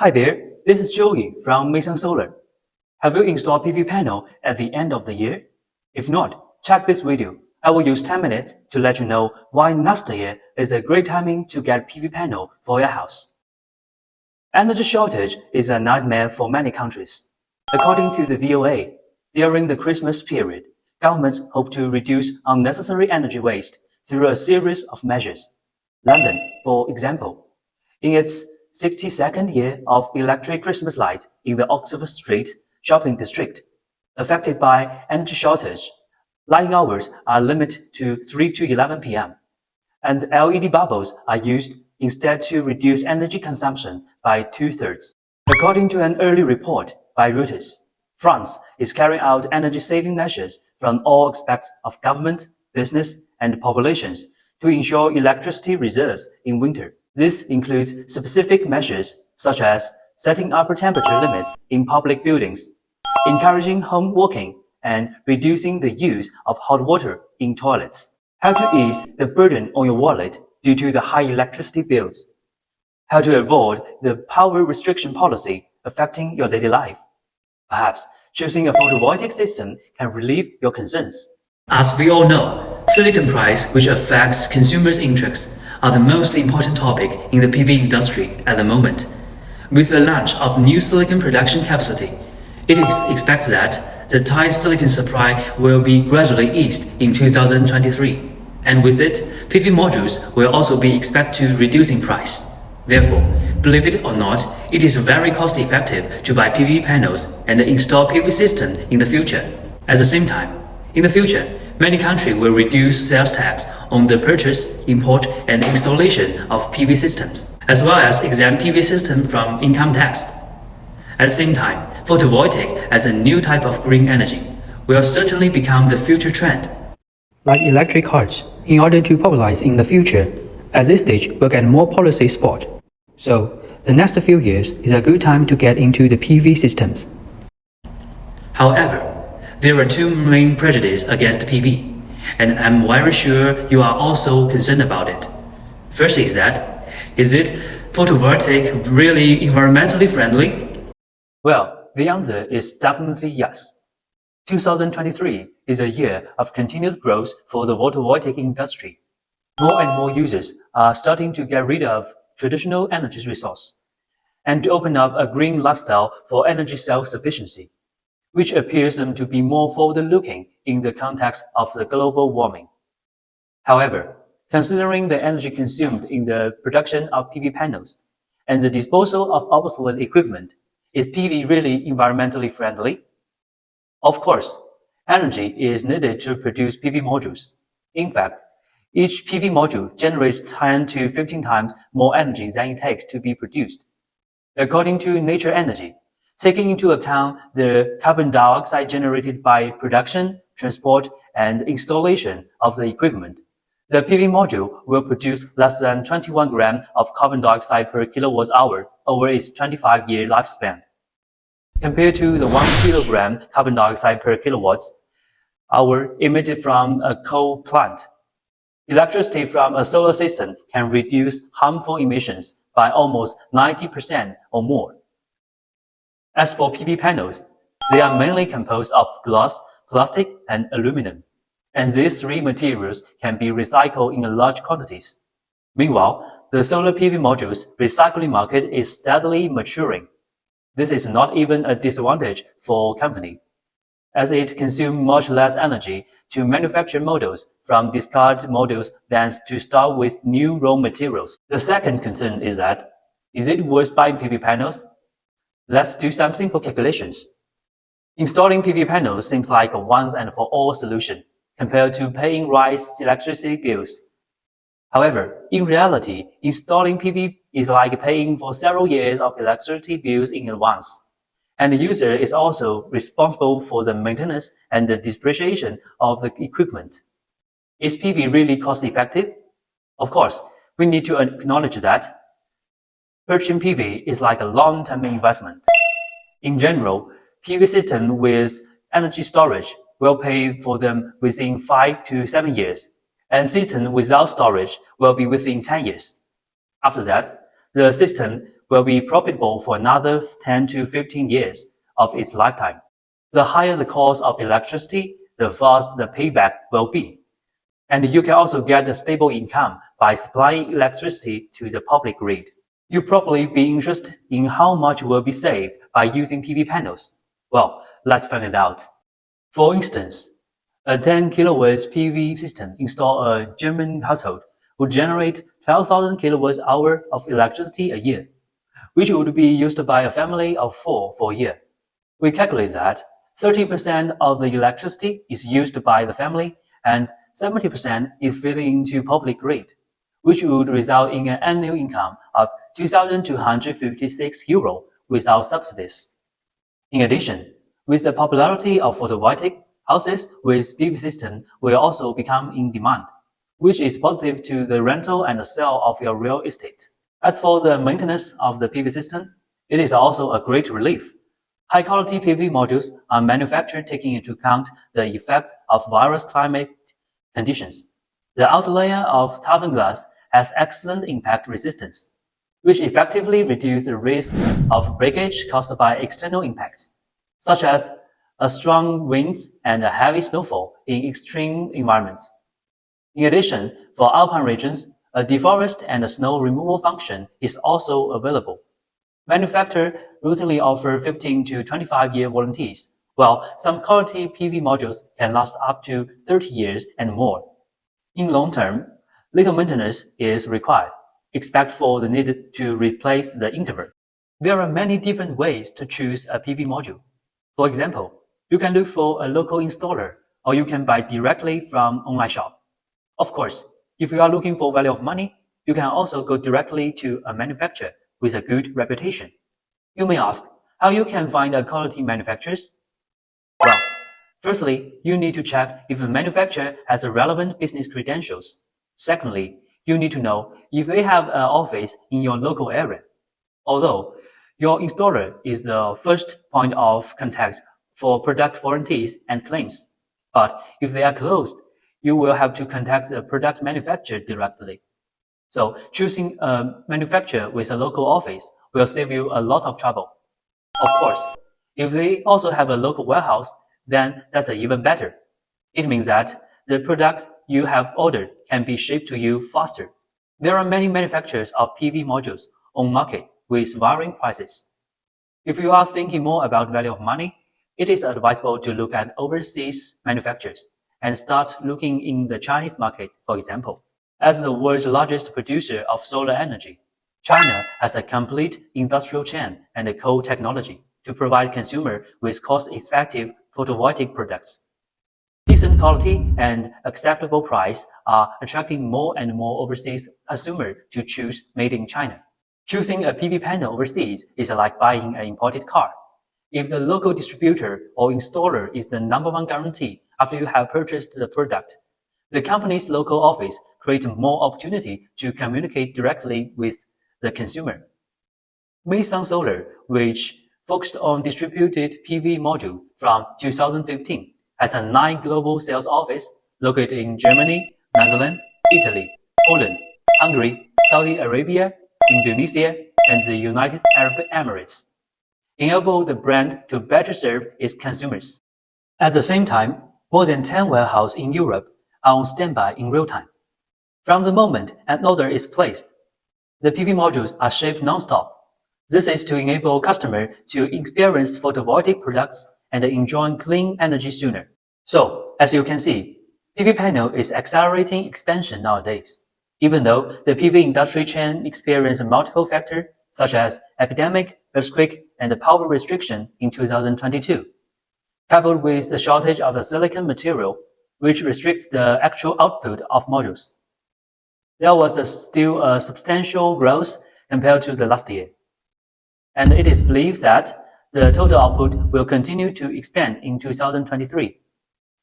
Hi there, this is Joey from Maysun Solar. Have you installed PV panel at the end of the year? If not, check this video. I will use 10 minutes to let you know why next year is a great timing to get PV panel for your house. Energy shortage is a nightmare for many countries. According to the VOA, during the Christmas period, governments hope to reduce unnecessary energy waste through a series of measures. London, for example, in its 62nd year of electric Christmas lights in the Oxford Street shopping district, affected by energy shortage, lighting hours are limited to 3 to 11 p.m., and LED bulbs are used instead to reduce energy consumption by two-thirds. According to an early report by Reuters, France is carrying out energy-saving measures from all aspects of government, business, and populations to ensure electricity reserves in winter. This includes specific measures such as setting upper temperature limits in public buildings, encouraging home working, and reducing the use of hot water in toilets. How to ease the burden on your wallet due to the high electricity bills. How to avoid the power restriction policy affecting your daily life. Perhaps choosing a photovoltaic system can relieve your concerns. As we all know, silicon price, which affects consumers' interests, are the most important topic in the PV industry at the moment. With the launch of new silicon production capacity, it is expected that the tight silicon supply will be gradually eased in 2023, and with it, PV modules will also be expected to reduce in price. Therefore, believe it or not, it is very cost-effective to buy PV panels and install PV system in the future. At the same time, in the future, many countries will reduce sales tax on the purchase, import, and installation of PV systems, as well as exempt PV system from income tax. At the same time, photovoltaic as a new type of green energy will certainly become the future trend. Like electric cars, in order to popularize in the future, at this stage we'll get more policy support. So, the next few years is a good time to get into the PV systems. However, there are two main prejudices against PV, and I'm very sure you are also concerned about it. First is that, is it photovoltaic really environmentally friendly? Well, the answer is definitely yes. 2023 is a year of continued growth for the photovoltaic industry. More and more users are starting to get rid of traditional energy resource and to open up a green lifestyle for energy self-sufficiency, which appears to be more forward-looking in the context of the global warming. However, considering the energy consumed in the production of PV panels and the disposal of obsolete equipment, is PV really environmentally friendly? Of course, energy is needed to produce PV modules. In fact, each PV module generates 10 to 15 times more energy than it takes to be produced. According to Nature Energy, taking into account the carbon dioxide generated by production, transport, and installation of the equipment, the PV module will produce less than 21 grams of carbon dioxide per kilowatt-hour over its 25-year lifespan. Compared to the 1 kilogram carbon dioxide per kilowatt-hour emitted from a coal plant, electricity from a solar system can reduce harmful emissions by almost 90% or more. As for PV panels, they are mainly composed of glass, plastic, and aluminum, and these three materials can be recycled in large quantities. Meanwhile, the solar PV modules recycling market is steadily maturing. This is not even a disadvantage for company, as it consumes much less energy to manufacture models from discard modules than to start with new raw materials. The second concern is that, is it worth buying PV panels? Let's do some simple calculations. Installing PV panels seems like a once and for all solution compared to paying rise electricity bills. However, in reality, installing PV is like paying for several years of electricity bills in advance. And the user is also responsible for the maintenance and the depreciation of the equipment. Is PV really cost-effective? Of course, we need to acknowledge that purchasing PV is like a long-term investment. In general, PV systems with energy storage will pay for them within 5 to 7 years, and systems without storage will be within 10 years. After that, the system will be profitable for another 10 to 15 years of its lifetime. The higher the cost of electricity, the faster the payback will be. And you can also get a stable income by supplying electricity to the public grid. You'll probably be interested in how much will be saved by using PV panels. Well, let's find it out. For instance, a 10 kilowatts PV system installed a German household would generate 12,000 kilowatt-hours of electricity a year, which would be used by a family of 4 for a year. We calculate that 30% of the electricity is used by the family and 70% is fed into public grid, which would result in an annual income of €2,256 without subsidies. In addition, with the popularity of photovoltaic, houses with PV system will also become in demand, which is positive to the rental and the sale of your real estate. As for the maintenance of the PV system, it is also a great relief. High-quality PV modules are manufactured taking into account the effects of various climate conditions. The outer layer of toughened glass has excellent impact resistance, which effectively reduces the risk of breakage caused by external impacts, such as a strong winds and a heavy snowfall in extreme environments. In addition, for alpine regions, a deforest and a snow removal function is also available. Manufacturers routinely offer 15 to 25-year warranties, while some quality PV modules can last up to 30 years and more. In long term, little maintenance is required, except for the need to replace the inverter. There are many different ways to choose a PV module. For example, you can look for a local installer, or you can buy directly from online shop. Of course, if you are looking for value of money, you can also go directly to a manufacturer with a good reputation. You may ask how you can find a quality manufacturer. Well, firstly, you need to check if the manufacturer has a relevant business credentials. Secondly, you need to know if they have an office in your local area. Although your installer is the first point of contact for product warranties and claims, but if they are closed, you will have to contact the product manufacturer directly. So choosing a manufacturer with a local office will save you a lot of trouble. Of course, if they also have a local warehouse, then that's even better. It means that the products you have ordered can be shipped to you faster. There are many manufacturers of PV modules on market with varying prices. If you are thinking more about value of money, it is advisable to look at overseas manufacturers and start looking in the Chinese market, for example. As the world's largest producer of solar energy, China has a complete industrial chain and a core technology to provide consumers with cost-effective photovoltaic products. Decent quality and acceptable price are attracting more and more overseas consumers to choose made in China. Choosing a PV panel overseas is like buying an imported car. If the local distributor or installer is the number one guarantee after you have purchased the product, the company's local office creates more opportunity to communicate directly with the consumer. Maysun Solar, which focused on distributed PV module from 2015, has a 9 global sales office located in Germany, Netherlands, Italy, Poland, Hungary, Saudi Arabia, Indonesia, and the United Arab Emirates, enable the brand to better serve its consumers. At the same time, more than 10 warehouses in Europe are on standby in real time. From the moment an order is placed, the PV modules are shipped non-stop. This is to enable customers to experience photovoltaic products and enjoy clean energy sooner. So, as you can see, PV panel is accelerating expansion nowadays. Even though the PV industry chain experienced multiple factors such as epidemic, earthquake, and power restriction in 2022, coupled with the shortage of the silicon material, which restricts the actual output of modules, there was still a substantial growth compared to the last year. And it is believed that the total output will continue to expand in 2023.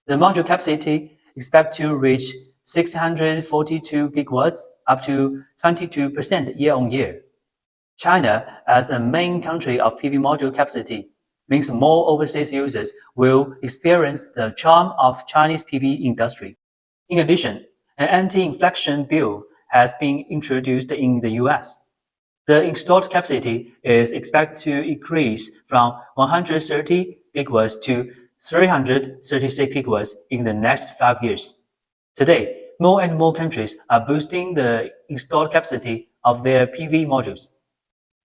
The module capacity expected to reach 642 gigawatts, up to 22% year-on-year. China, as a main country of PV module capacity, means more overseas users will experience the charm of Chinese PV industry. In addition, an anti-inflation bill has been introduced in the US. The installed capacity is expected to increase from 130 gigawatts to 336 gigawatts in the next 5 years. Today, more and more countries are boosting the installed capacity of their PV modules.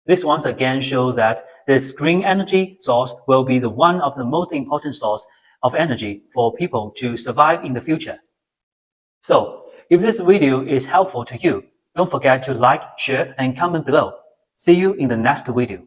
This once again shows that this green energy source will be the one of the most important source of energy for people to survive in the future. So, if this video is helpful to you, don't forget to like, share, and comment below. See you in the next video.